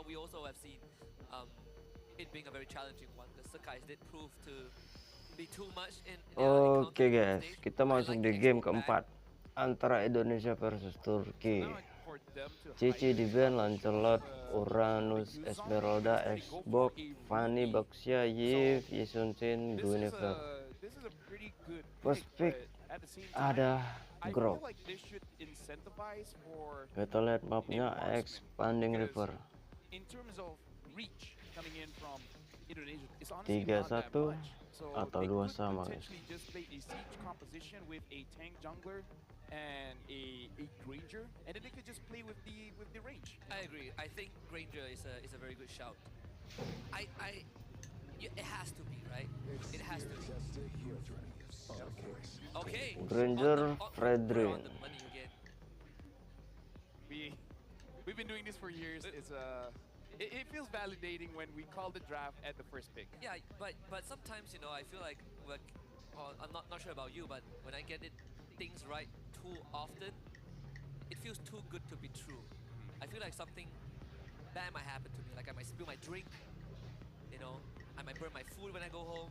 but we also have seen it being a very challenging one because Sakai's did prove to be too much in their early Oke counter guys, stage. kita I masuk like di the game expo back. keempat antara Indonesia versus So Turki. now for them to hide Cici the di ban, to show Lancelot, off Uranus, the Yuzong lane, but Esmeralda, instead they go for Xbox, a Fanny, Ruby. Baxia, So Iesf, Yesunsin, Guinevere. this is a pretty good pick, First pick but at the same time, ada I feel Grok. like this should incentivize for Kita lihat a mapnya marksman Expanding because River. in terms of reach coming in from Indonesia, it's honestly not that 3-1 much. So atau they 2 could sama guys. potentially just play a siege composition with a tank jungler and a Granger, and then they could just play with the range. I agree. I think Granger is a very good shout. It has to be, right? It has to be. Okay. Granger, We're Fredrin. on the money again. We've been doing this for years. It feels validating when we call the draft at the first pick. Yeah, but sometimes I feel like I'm not sure about you, but when I get things right too often, it feels too good to be true. I feel like something bad might happen to me. Like I might spill my drink. I might burn my food when I go home.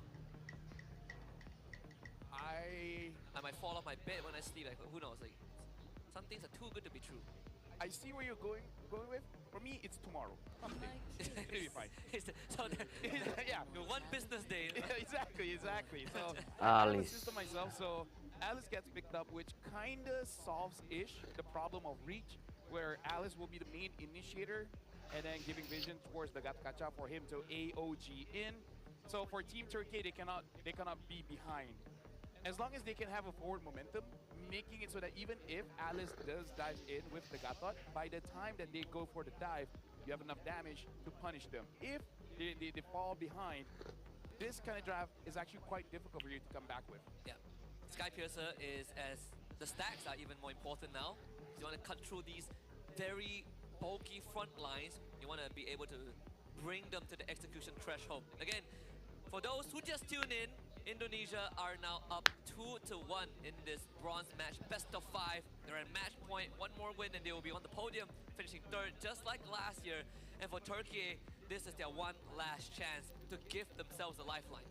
I might fall off my bed when I sleep. Like who knows? Like some things are too good to be true. I see where you're going with. For me, it's tomorrow. It'll be fine. So yeah, one business day. exactly. So I have a Alice. system myself. So Alice gets picked up, which kinda solves-ish the problem of reach, where Alice will be the main initiator, and then giving vision towards the Gatkacha for him to AOG in. So for Team Turkey, they cannot be behind. As long as they can have a forward momentum, making it so that even if Alice does dive in with the Gatot, by the time that they go for the dive, you have enough damage to punish them. If they fall behind, this kind of draft is actually quite difficult for you to come back with. Yeah, Sky Piercer is as the stacks are even more important now. You want to cut through these very bulky front lines. You want to be able to bring them to the execution threshold. Again, for those who just tune in, Indonesia are now up 2-1 in this bronze match, best of 5. They're at match point, one more win and they will be on the podium, finishing third, just like last year. And for Turkey, this is their one last chance to give themselves a lifeline.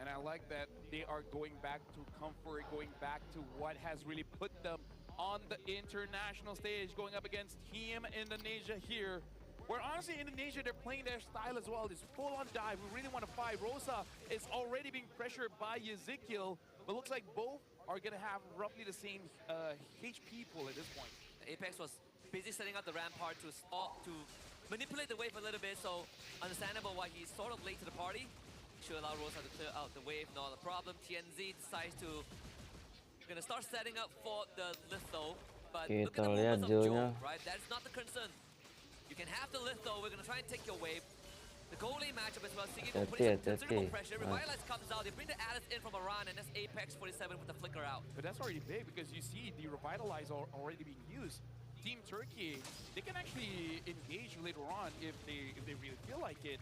And I like that they are going back to comfort, going back to what has really put them on the international stage, going up against Team Indonesia here. Where honestly, Indonesia, they're playing their style as well. This full-on dive. We really want to fight. Rosa is already being pressured by Ezekiel, but looks like both are going to have roughly the same HP pool at this point. Apex was busy setting up the rampart to manipulate the wave a little bit, so understandable why he's sort of late to the party. Should allow Rosa to clear out the wave, not a problem. TNZ decides to gonna start setting up for the litho, but look at the movements of Joe, right? That's not the concern. You can have the litho, we're gonna try and take your wave. The goal lane matchup as well, Siggy putting some considerable pressure. Revitalize comes out, they bring the Alice in from Iran, and that's Apex 47 with the flicker out. But that's already big because you see the Revitalize already being used. Team Turkey, they can actually engage later on if they really feel like it.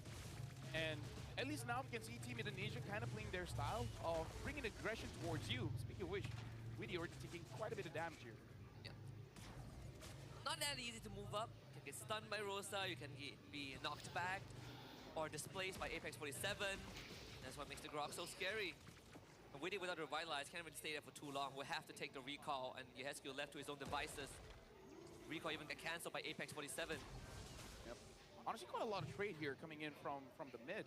And at least now we can see Team Indonesia kind of playing their style of bringing aggression towards you. Speaking of which, Widdy already taking quite a bit of damage here. Yeah. Not that easy to move up. You can get stunned by Rosa, you can be knocked back or displaced by Apex 47. That's what makes the Grok so scary. And Widdy without Revitalize can't really stay there for too long. We'll have to take the recall, and Yehescu left to his own devices. Recall even got cancelled by Apex 47. Yep. Honestly, quite a lot of trade here coming in from the mid.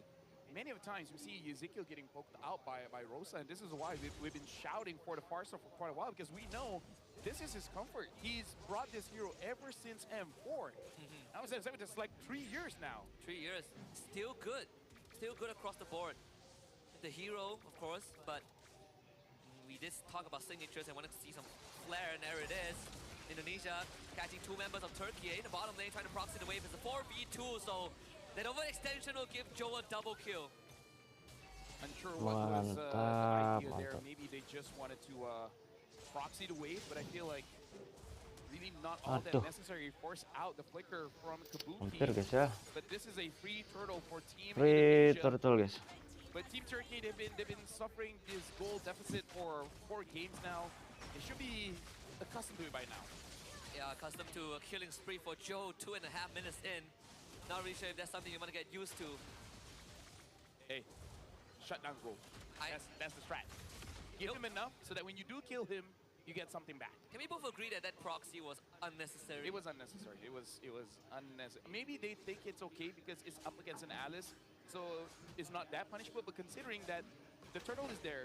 Many of the times we see Ezekiel getting poked out by Rosa, and this is why we've been shouting for the Farsa for quite a while, because we know this is his comfort. He's brought this hero ever since M4. I was saying it's like 3 years now. 3 years. Still good. Still good across the board. The hero, of course, but we did talk about signatures and wanted to see some flair, and there it is. Indonesia catching 2 members of Turkiye in the bottom lane, trying to proxy the wave. It's a 4v2, so that overextension will give Joe a double kill. Unsure what was the idea there. Maybe they just wanted to proxy the wave, but I feel like really not all that necessary. Force out the flicker from Kabuki. But this is a free turtle for Team Indonesia. Turtle guys. But Team Turkey, they've been suffering this goal deficit for 4 games now. They should be accustomed to it by now. Yeah, accustomed to a killing spree for Joe, 2.5 minutes in. Not really sure if that's something you want to get used to. Hey, shut down goal. That's the strat. Give him enough so that when you do kill him, you get something back. Can we both agree that that proxy was unnecessary? It was unnecessary. It was unnecessary. Maybe they think it's okay because it's up against an Alice, so it's not that punishable. But considering that the turtle is there,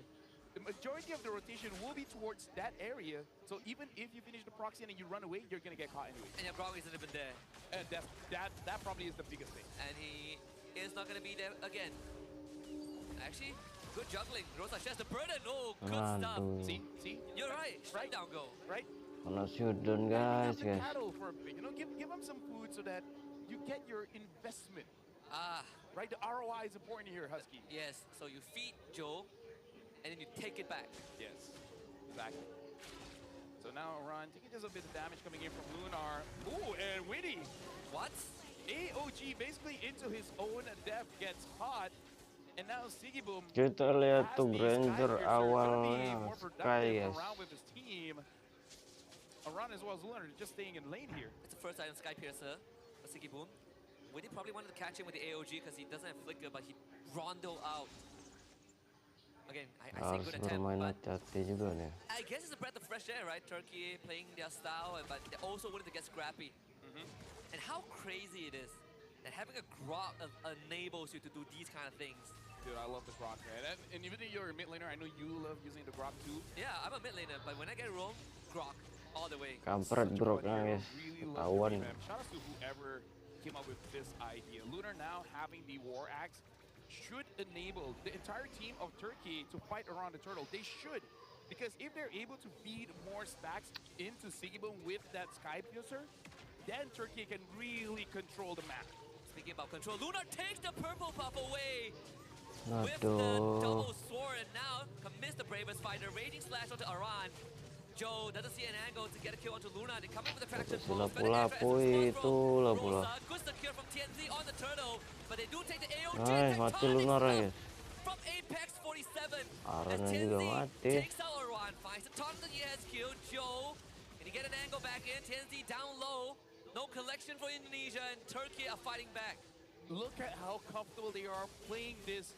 the majority of the rotation will be towards that area. So even if you finish the proxy and then you run away, you're gonna get caught anyway. And your Grog isn't even there. And that probably is the biggest thing. And he is not gonna be there again. Actually, good juggling. Rosa shares the burden. Oh, good stuff. See? You're right. Shut down go. Right? Kena shutdown guys, the guys. cattle for a bit. You know, give them some food so that you get your investment. Right? The ROI is important here, Husky. Yes. So you feed Joe, and then you take it back. Yes, exactly. So now Run taking just a bit of damage coming in from Lunar. Ooh, and Witty. What? AOG basically into his own death gets caught. And now Sigiboom Kita lihat tuh has the Granger Sky Piercer, gonna be awalnya more Sky productive guys. around with his team. Around as well as Lunar just staying in lane here. It's the first item Sky Piercer for Siggy Boom. Witty probably wanted to catch him with the AOG because he doesn't have Flicker, but he Rondo out. Again, I say Harus good attempt, bermain but hati-hati juga nih. I guess it's a breath of fresh air, right? Turkey playing their style, but they're also willing to get scrappy. And how crazy it is that having a Grok enables you to do these kind of things. Dude, I love the Grok, man. And even though you're a mid laner, I know you love using the Grok too. Yeah, I'm a mid laner, but when I get roam, Grok all the way. Kampret Groknya guys. Ketahuan. Shout out to whoever came up with this idea. Lunar now having the War Axe should enable the entire team of Turkey to fight around the turtle. They should. Because if they're able to feed more stacks into Sigiboom with that Sky Piercer, then Turkey can really control the map. Speaking about control, Lunar takes the purple buff away with Aduh. the double sword, and now commits the bravest fighter. Raging slash onto Aran. Joe doesn't see an angle to get a kill onto Luna. They come in with the traction pulse. Lapu-lapu itu lapu-lapu. Rosa, good secure from TNZ on the turtle, but they do take the AOG. Ay, mati Lunar guys. From Apex 47. Aran as juga TNZ mati. takes out Aran, finds the top that he has killed. Joe, can he get an angle back in? TNZ down low. No collection for Indonesia, and Turkey are fighting back. Look at how comfortable they are playing this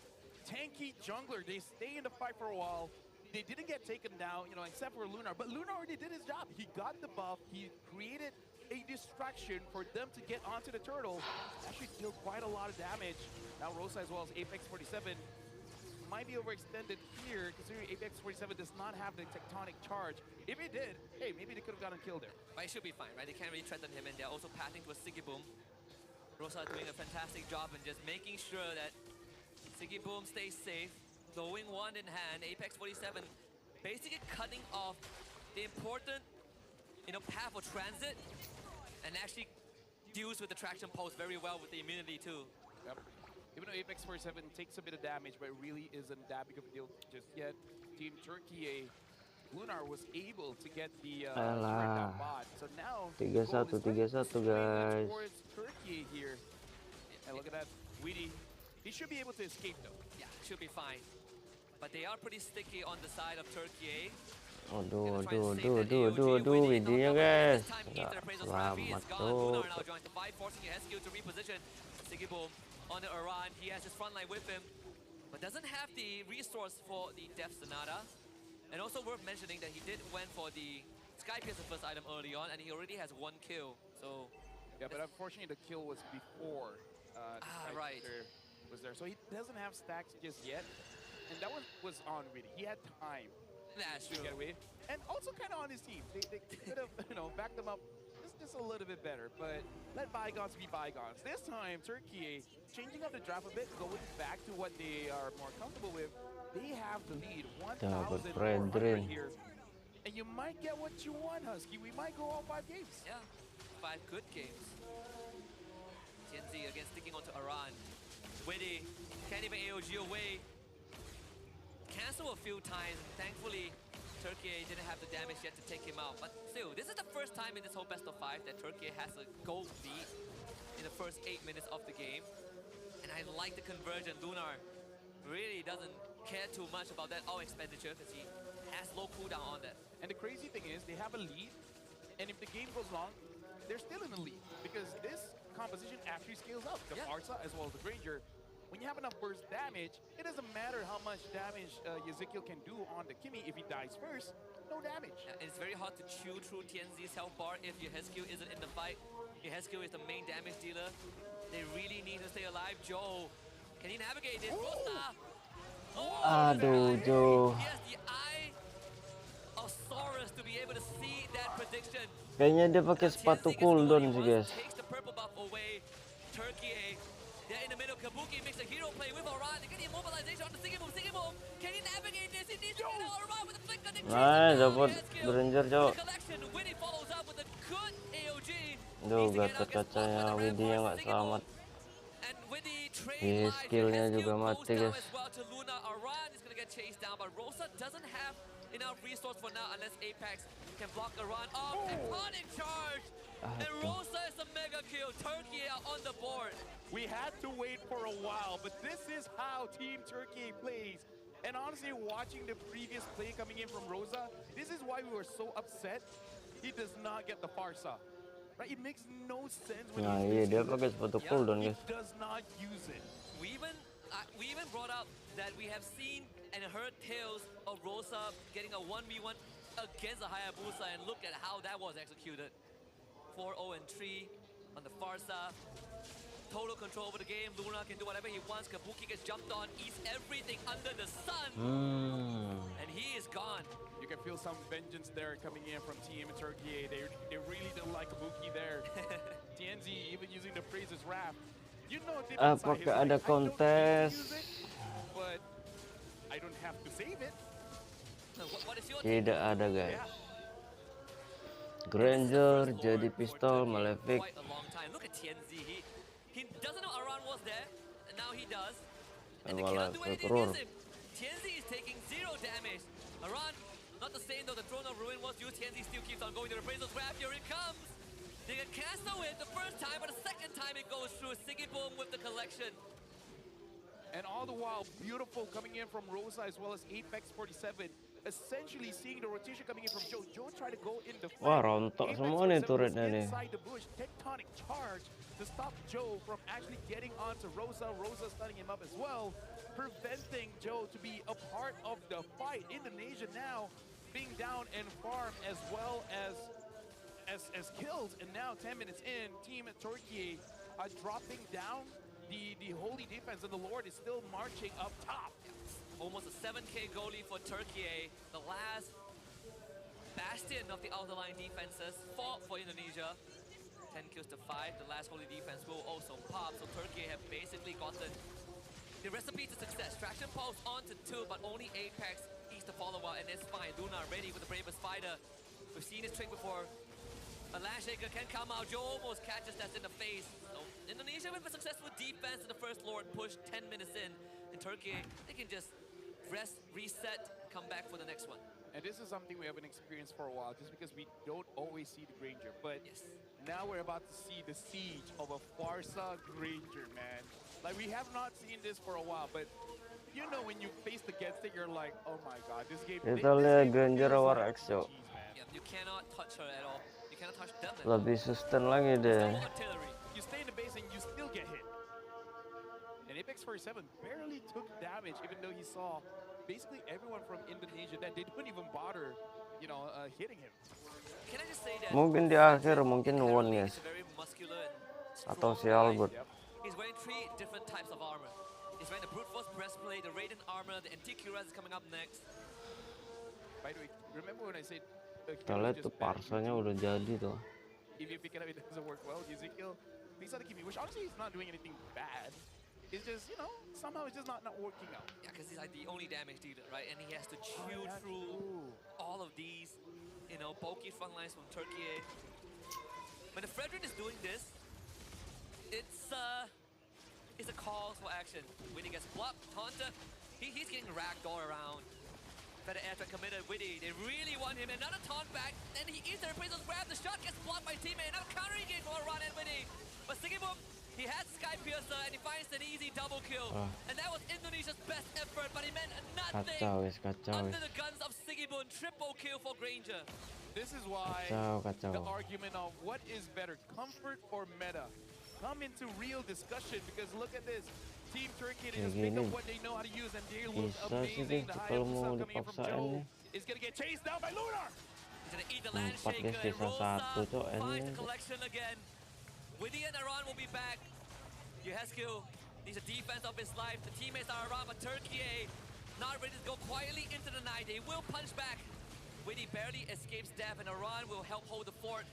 tanky jungler. They stay in the fight for a while. They didn't get taken down, you know, except for Lunar. But Lunar already did his job. He got the buff. He created a distraction for them to get onto the turtle. Actually deal quite a lot of damage. Now Rosa as well as Apex 47 might be overextended here, considering Apex 47 does not have the tectonic charge. If it did, hey, maybe they could have gotten killed there. But it should be fine, right? They can't really threaten him, and they're also pathing to a Siggy Boom. Rosa doing a fantastic job and just making sure that Siggy Boom stays safe. Going one in hand, Apex 47 basically cutting off the important, path for transit, and actually deals with the traction pulse very well with the immunity too. Yep. Even though Apex 47 takes a bit of damage, but it really isn't that big of a deal just yet. Team Turkiye, Lunar was able to get the down bot. So now 3-1 guys. towards Turkiye here. And look at that, Weedy. He should be able to escape though. Yeah, should be fine. But they are pretty sticky on the side of Turkiye. Aduh, videonya guys. Nggak selamat tuh. Lunar now joins the fight, forcing SQ to reposition. Siggy Boom on the Aran. He has his front line with him, but doesn't have the resource for the Death Sonata. And also worth mentioning that he did went for the Sky Piercer first item early on, and he already has 1 kill. So yeah, but unfortunately the kill was before the Sky right. Piercer was there. So he doesn't have stacks just yet. And that was on really. He had time that's to true. get away. And also kind of on his team. They could have, backed them up just a little bit better. But let bygones be bygones. This time, Turkey changing up the draft a bit, going back to what they are more comfortable with. They have the lead, 1,400 here. And you might get what you want, Husky. We might go all 5 games. Yeah, 5 good games. TNZ again sticking onto Aran. Witty can't even AOG away. Cancel a few times. Thankfully, Turkey didn't have the damage yet to take him out. But still, this is the first time in this whole best of 5 that Turkey has a gold lead in the first 8 minutes of the game. And I like the conversion. Lunar really doesn't care too much about that all expenditure because he has low cooldown on that. And the crazy thing is, they have a lead. And if the game goes long, they're still in the lead. Because this composition actually scales up. The Yeah. Barca as well as the Granger. When you have enough burst damage, it doesn't matter how much damage Ezekiel can do on the Kimi. If he dies first, no damage. And it's very hard to chew through TNZ's health bar if your Hesku isn't in the fight. Your Hesku is the main damage dealer. They really need to stay alive. Joe, can he navigate this? Rosa! Aduh, Joe. He has the eye of Saurus to be able to see that prediction. Kayaknya dia pakai sepatu cooldown sih, guys. Takes the purple buff away. Turkiye, they're in the middle. Kabuki makes a hero play with Aran. They get the immobilization on the Sigimum. Sigimum, can he navigate this? He needs to get out Aran with a flick on the Nice, dapat Granger, Joe. collection. Winnie follows up with a good AOG. Duh, gatot kacanya Widya nggak selamat. And Winnie Yes, skillnya juga mati, guys. to Luna. Aran is going to get chased down, but Rosa doesn't have enough resource for now unless Apex can block Aran off. Iconic charge! And Rosa is a mega kill. Turkey are on the board. We had to wait for a while, but this is how Team Turkey plays. And honestly, watching the previous play coming in from Rosa, this is why we were so upset. He does not get the Farsa. Right? It makes no sense when Nah, he's iya dia using pakai it. sepatu cooldown, He guys. does not use it. We even brought up that we have seen and heard tales of Rosa getting a 1v1 against a Hayabusa, and look at how that was executed. 4-0 and 3 on the Farsa. Total control over the game. Luna can do whatever he wants. Kabuki gets jumped on, eats everything under the sun, and he is gone. You can feel some vengeance there coming in from Team Turkey. They really don't like Kabuki there. TNZ even using the phrases wrath. You know, deep inside Apakah he's ada like, kontes? I don't need to use it, but I don't have to save it. So what is your Tidak ada, guys. Yeah. Granger jadi pistol Malefic. Quite a long time. Look at TNZ. He doesn't know Aran was there, and now he does. And they cannot do anything against him. TNZ is taking 0 damage. Aran, not the same though. The Throne of Ruin was used. TNZ still keeps on going to the Appraisal's Grab. Here it comes. They can cancel it the first time, but the second time it goes through. Sigiboom with the collection. And all the while, beautiful coming in from Rosa as well as Apex 47. Essentially seeing the rotation coming in from Joe. Joe tried to go in the Wah, fight. rontok Apex semua nih 47 was turretnya nih. inside the bush. Tectonic charge to stop Joe from actually getting onto Rosa. Rosa stunning him up as well, preventing Joe to be a part of the fight. Indonesia now being down and farm as well as kills. And now 10 minutes in, Team Turkey are dropping down the holy defense, and the Lord is still marching up top. Almost a 7k goalie for Turkiye. The last bastion of the outer line defenses fought for Indonesia. 10 kills to 5. The last holy defense will also pop. So Turkiye have basically gotten the recipe to success. Traction pulse onto 2, but only Apex eats the follow-up, and it's fine. Luna ready with the bravest fighter. We've seen this trick before. A Land Shaker can come out. Joe almost catches that in the face. So Indonesia with a successful defense in the first Lord push 10 minutes in. And Turkiye, they can just rest, reset, come back for the next one. And this is something we haven't experienced for a while, just because we don't always see the Granger. But Yes. now we're about to see the siege of a Farsa Granger, man. Like, we have not seen this for a while, but you know when you face against it, you're like, oh my god, this game... Kita lihat Granger War Exo. Yeah, you cannot touch her at all. You cannot touch them. Lebih sustain lagi deh. No artillery. You stay in the base and you still get hit. And Apex 47 barely took damage, even though he saw basically everyone from Indonesia that they don't even bother, you know, hitting him. Can I just say that? Mungkin di akhir mungkin one, guys. He's very muscular and Atau si strong. Albert. He's wearing 3 different types of armor. He's wearing the Brute Force breastplate, the Radiant armor, the Anticuras is coming up next. By the way, remember when I said Kita lihat tuh parsanya udah jadi tuh. if you pick it up, it doesn't work well. Ezekiel picks out the Kimi, which honestly is not doing anything bad. It's just, you know, somehow it's just not working out. Yeah, because he's like the only damage dealer, right? And he has to chew through all of these, you know, bulky front lines from Turkiye. When the Frederick is doing this, it's a call for action. Witty gets blocked, Taunter, he's getting ragged all around. Better air committed, Witty, they really want him. Another taunt back, and he is there, Appraisal's Grab, the shot gets blocked by teammate, another countering game for Run and Witty. But Sigiboom, he has Sky Piercer, and he finds an easy double kill. And that was Indonesia's best effort, but he meant nothing. Kacau wis, kacau Under wis. the guns of Sigiboom, triple kill for Granger. This is why Kacau, kacau. the argument of what is better, comfort or meta, come into real discussion because look at this. Team Turkiye, they just pick up what they know how to use and they look amazing. The Hayabusa coming in from Joe is going to get chased down by Lunar. He's going to eat the land shaker and Rosa finds the collection again. Widdy and Aran will be back. Yehescu needs a defense of his life. The teammates are around, but Turkiye not ready to go quietly into the night. They will punch back. Widdy barely escapes death, and Aran will help hold the fort.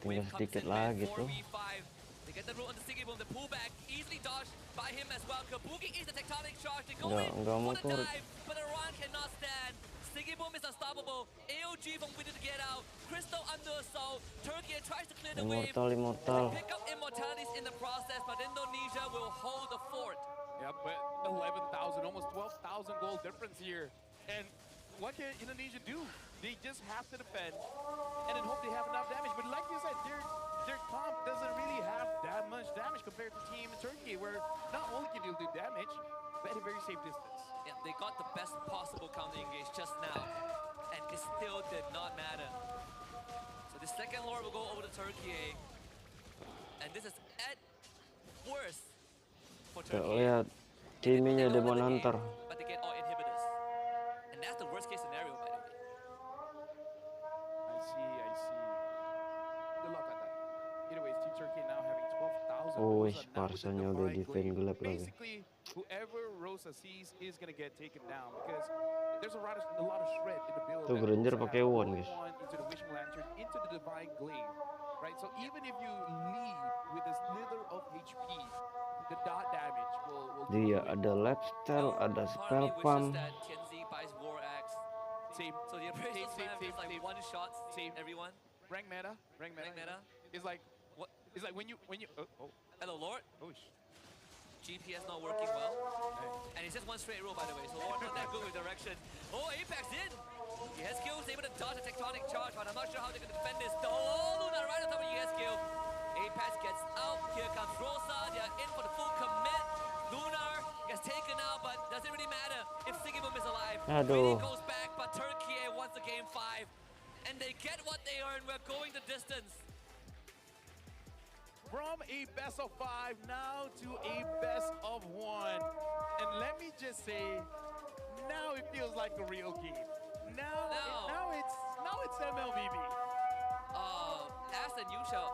Tinggal sedikit lagi tuh. 4v5. They get the root on the Siggy Boom. The pullback easily dodged by him as well. Kabuki is the tectonic charge. They go in for the dive, but Aran cannot stand. Siggy Boom is unstoppable. AOG from Widdy to get out. Crystal under assault. Turkiye tries to clear the wave. Immortal. Pick up immortalities in the process, but Indonesia will hold the fort. Yeah, but 11,000, almost 12,000 gold difference here. And what can Indonesia do? They just have to defend and then hope they have enough damage. But like you said, their comp doesn't really have that much damage compared to Team Turkiye, where not only can you do damage, but at a very safe distance. Yeah, they got the best possible counter engage just now, and it still did not matter. So the second Lord will go over to Turkiye, and this is at worst for Turkiye. Lihat timnya Demon Hunter. But they get all inhibitors, and that's the worst case scenario, by the way. I see. Good luck on that. Anyways, Team Turkiye now having 12,000. Oh, Sparsanya udah defend gelap lagi. Basically, whoever Rosa sees is gonna get taken down because there's a lot of shred in the build. Tuh Granger pakai one, guys. Into the Wishing Lantern, into the Divine Glaive, right? So even if you leave with a slither of HP, the dot damage will Dia ada lifestyle, ada spell pump. Same. So the appraisal spam is like same. one shot, Same. everyone. Rank meta. It's like What? It's like when you Hello, Lord. oh GPS not working well. And it's just one straight roll, by the way, so Lord not that good with direction. Oh, Apex in! Yehescu is able to dodge a tectonic charge, but I'm not sure how they're going to defend this. Oh, Luna right on top of Yehescu. Apex gets out. Here comes Rosa. They are in for the full commit. Lunar gets taken out, but does it really matter if Siggy Boom is alive? Really goes back, but Turkiye wants the game 5. And they get what they earn. We're going the distance. From a best of 5 now to a best of 1. And let me just say, now it feels like a real game. Now it's mlbb. Ask and you shall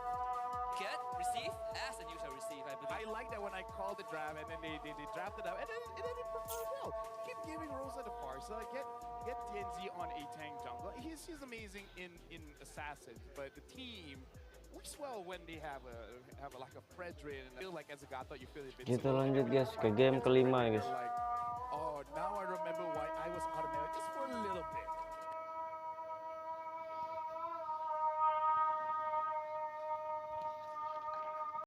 get, receive, ask and you shall receive, I believe. I like that when I called the draft and then they drafted out and then it performed well. Keep giving Rosa the Farsa, get TNZ on a tank jungle. He's amazing in Assassin, but the team works well when they have like a Fredrin and I feel like as a Gato you feel a bit Kita lanjut guys ke game kelima ya guys. like